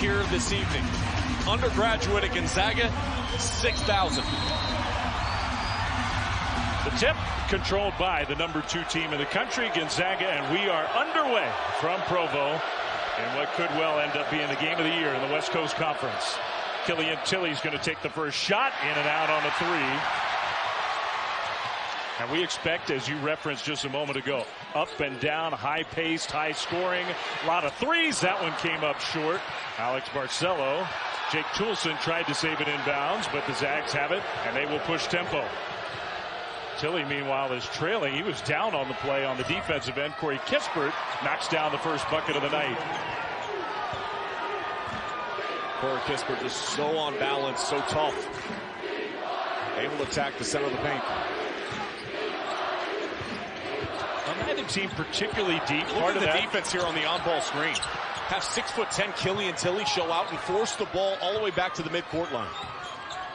here this evening. Undergraduate at Gonzaga, 6,000. The tip controlled by the #2 team in the country, Gonzaga, and we are underway from Provo in what could well end up being the game of the year in the West Coast Conference. Killian Tilly's going to take the first shot, in and out on a three. And we expect, as you referenced just a moment ago, up and down, high-paced, high-scoring, a lot of threes. That one came up short. Alex Barcelo. Jake Toulson tried to save it inbounds, but the Zags have it, and they will push tempo. Tilly, meanwhile, is trailing. He was down on the play on the defensive end. Corey Kispert knocks down the first bucket of the night. Corey Kispert is so on balance, so tough. Able to attack the center of the paint. Neither team particularly deep. Part of the defense here on the on-ball screen. Have 6'10" Killian Tilly show out and force the ball all the way back to the midcourt line.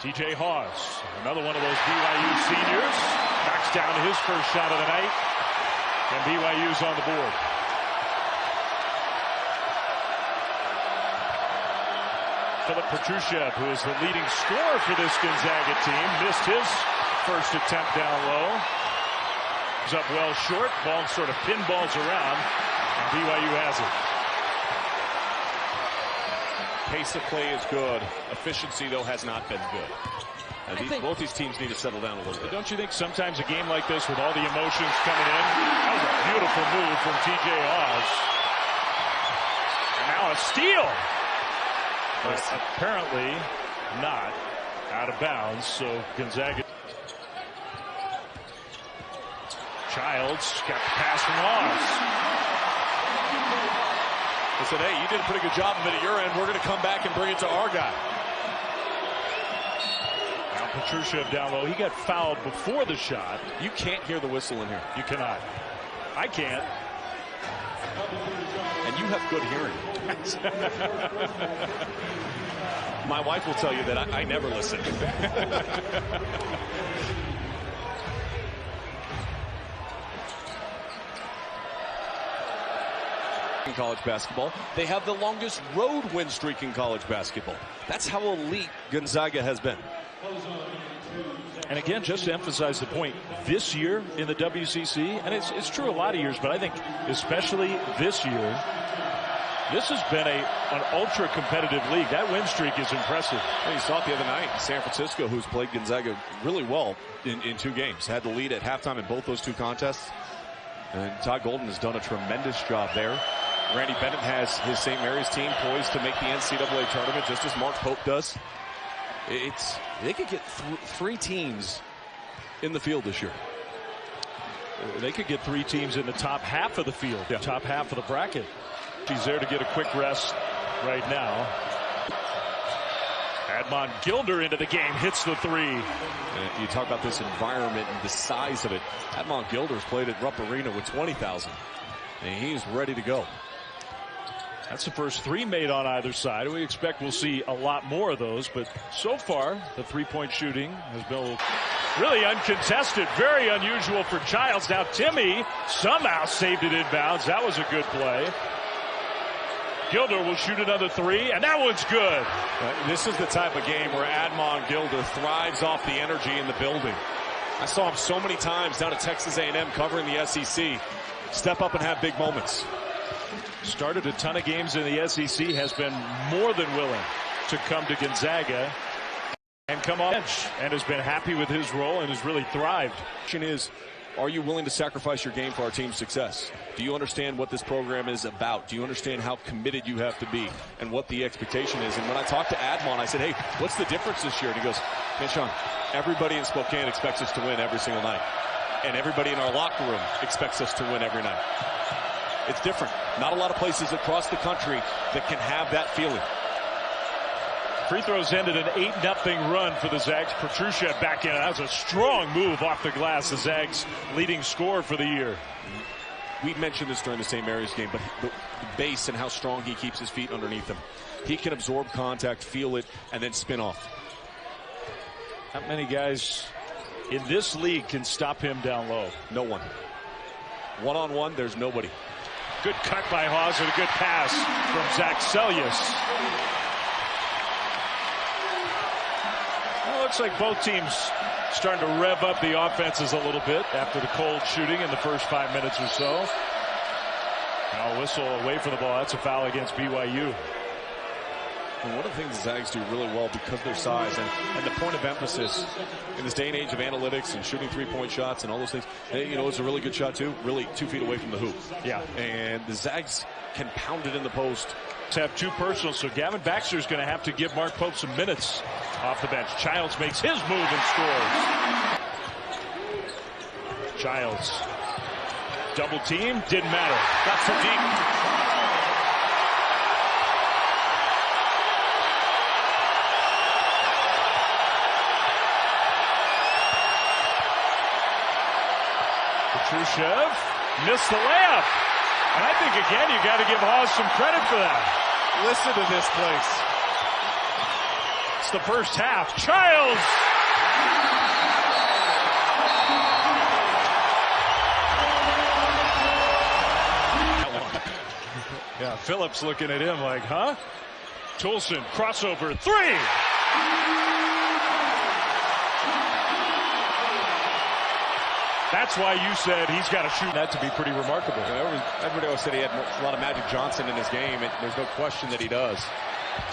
TJ Hawes, another one of those BYU seniors, knocks down his first shot of the night, and BYU's on the board. Philip Petrushchev, who is the leading scorer for this Gonzaga team, missed his first attempt down low. He's up well short, ball sort of pinballs around, and BYU has it. Pace of play is good. Efficiency, though, has not been good. And both these teams need to settle down a little bit. Don't you think sometimes a game like this, with all the emotions coming in, that was a beautiful move from TJ Hawes. And now a steal. But apparently not out of bounds, so Gonzaga. Childs got the pass from Hawes. They said, hey, you did a pretty good job of it at your end. We're going to come back and bring it to our guy. Now Petrushchev down low. He got fouled before the shot. You can't hear the whistle in here. You cannot. I can't. And you have good hearing. My wife will tell you that I never listen. In college basketball, they have the longest road win streak in college basketball. That's how elite Gonzaga has been. And again, just to emphasize the point, this year in the WCC, and it's true a lot of years, but I think especially this year, this has been an ultra competitive league. That win streak is impressive. Well, you saw it the other night. San Francisco, who's played Gonzaga really well in 2 games, had the lead at halftime in both those 2 contests. And Todd Golden has done a tremendous job there. Randy Bennett has his St. Mary's team poised to make the NCAA tournament, just as Mark Pope does. They could get 3 teams in the field this year. They could get 3 teams in the top half of the field, top half of the bracket. He's there to get a quick rest right now. Admon Gilder into the game, hits the 3. And you talk about this environment and the size of it. Admon Gilder's played at Rupp Arena with 20,000, and he's ready to go. That's the first 3 made on either side. We expect we'll see a lot more of those, but so far the 3-point shooting has been really uncontested. Very unusual for Childs. Now Timmy somehow saved it inbounds. That was a good play. Gilder will shoot another 3, and that one's good. This is the type of game where Admon Gilder thrives off the energy in the building. I saw him so many times down at Texas A&M covering the SEC. Step up and have big moments. Started a ton of games in the SEC, has been more than willing to come to Gonzaga and come off bench, and has been happy with his role and has really thrived. The question is, are you willing to sacrifice your game for our team's success? Do you understand what this program is about? Do you understand how committed you have to be and what the expectation is? And when I talked to Admon, I said, hey, what's the difference this year? And he goes, man, Sean, everybody in Spokane expects us to win every single night. And everybody in our locker room expects us to win every night. It's different. Not a lot of places across the country that can have that feeling. Free throws ended an 8-0 run for the Zags. Petrushchev back in. That was a strong move off the glass. The Zags leading scorer for the year. We mentioned this during the St. Mary's game, but the base and how strong he keeps his feet underneath him. He can absorb contact, feel it, and then spin off. Not many guys in this league can stop him down low. No one. One-on-one, there's nobody. Good cut by Hawes and a good pass from Zach Sellius. looks like both teams starting to rev up the offenses a little bit after the cold shooting in the first 5 minutes or so. Now a whistle away from the ball. That's a foul against BYU. And one of the things the Zags do really well because of their size and the point of emphasis in this day and age of analytics and shooting three-point shots and all those things, it's a really good shot too, really 2 feet away from the hoop. Yeah. And the Zags can pound it in the post. Have 2 personals, so Gavin Baxter's going to have to give Mark Pope some minutes off the bench. Childs makes his move and scores. Childs. Double team, didn't matter. Got so deep. Petrusev missed the layup. And I think, again, you got to give Hawes some credit for that. Listen to this place. It's the first half. Childs! Yeah, Phillips looking at him like, huh? Toulson, crossover, 3! That's why you said he's got to shoot that to be pretty remarkable. Everybody always said he had a lot of Magic Johnson in his game, and there's no question that he does.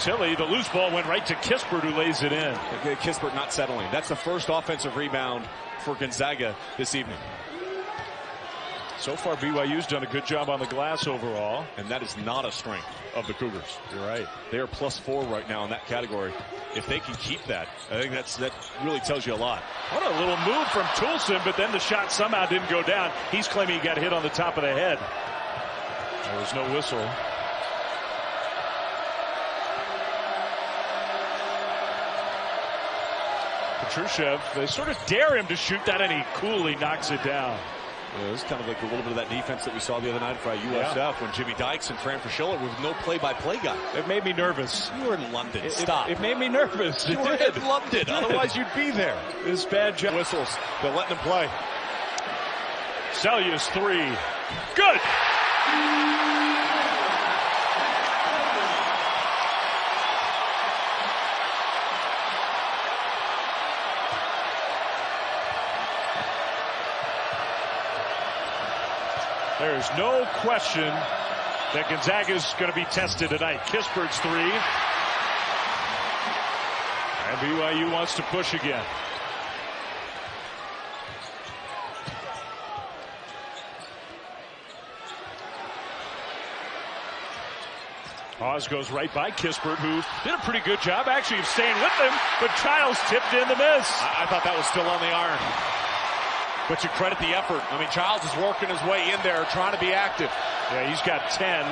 Tilly, the loose ball went right to Kispert, who lays it in. Kispert not settling. That's the first offensive rebound for Gonzaga this evening. So far, BYU's done a good job on the glass overall. And that is not a strength of the Cougars. You're right. They are +4 right now in that category. If they can keep that, I think that really tells you a lot. What a little move from Toulson, but then the shot somehow didn't go down. He's claiming he got hit on the top of the head. There was no whistle. Petrusev, they sort of dare him to shoot that, and he coolly knocks it down. Yeah, this is kind of like a little bit of that defense that we saw the other night for USF when Jimmy Dykes and Fran Fraschilla with no play-by-play guy. It made me nervous. You were in London. Stop. It made me nervous. You were in London. Otherwise, you'd be there. This bad job. Whistles. They're letting him play. Selja's 3. Good. There's no question that Gonzaga's going to be tested tonight. Kispert's 3. And BYU wants to push again. Hawes goes right by Kispert, who did a pretty good job actually of staying with him, but Childs tipped in the miss. I thought that was still on the iron. But you credit the effort. I mean, Childs is working his way in there, trying to be active. Yeah, he's got 10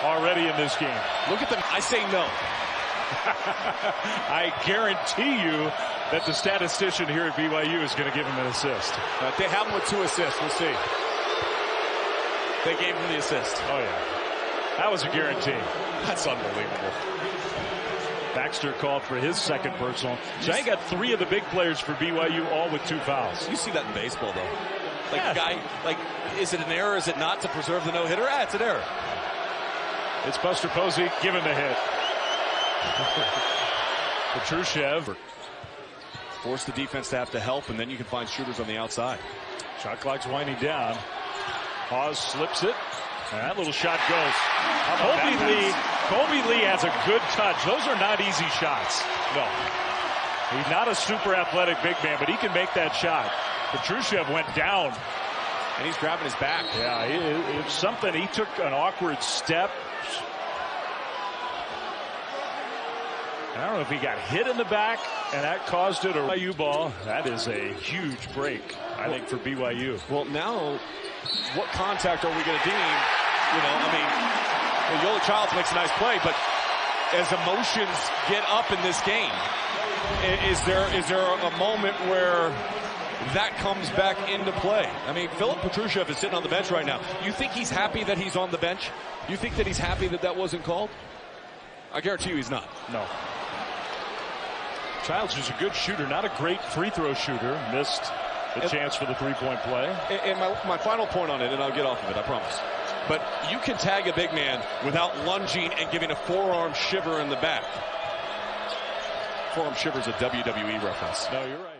already in this game. Look at them. I say no. I guarantee you that the statistician here at BYU is going to give him an assist. They have him with 2 assists. We'll see. They gave him the assist. Oh, yeah. That was a guarantee. That's unbelievable. Baxter called for his second personal. So I got 3 of the big players for BYU, all with 2 fouls. You see that in baseball, though. Like, a guy, is it an error, is it not, to preserve the no-hitter? It's an error. It's Buster Posey. Give him the hit. Petrusev. Force the defense to have to help, and then you can find shooters on the outside. Shot clock's winding down. Hawes slips it. And that little shot goes. Colby Lee has a good touch. Those are not easy shots. No. He's not a super athletic big man, but he can make that shot. Petrusev went down. And he's grabbing his back. Yeah, it's something. He took an awkward step. I don't know if he got hit in the back, and that caused it. A BYU ball. That is a huge break, I think, for BYU. Well, now, what contact are we going to deem? Yoeli Childs makes a nice play, but as emotions get up in this game, is there a moment where that comes back into play? I mean, Filip Petrusev is sitting on the bench right now. You think he's happy that he's on the bench? You think that he's happy that wasn't called? I guarantee you he's not. No. Childs is a good shooter, not a great free throw shooter. Missed the chance for the three-point play. And my final point on it, and I'll get off of it, I promise. But you can tag a big man without lunging and giving a forearm shiver in the back. Forum Shivers a WWE reference. No, you're right.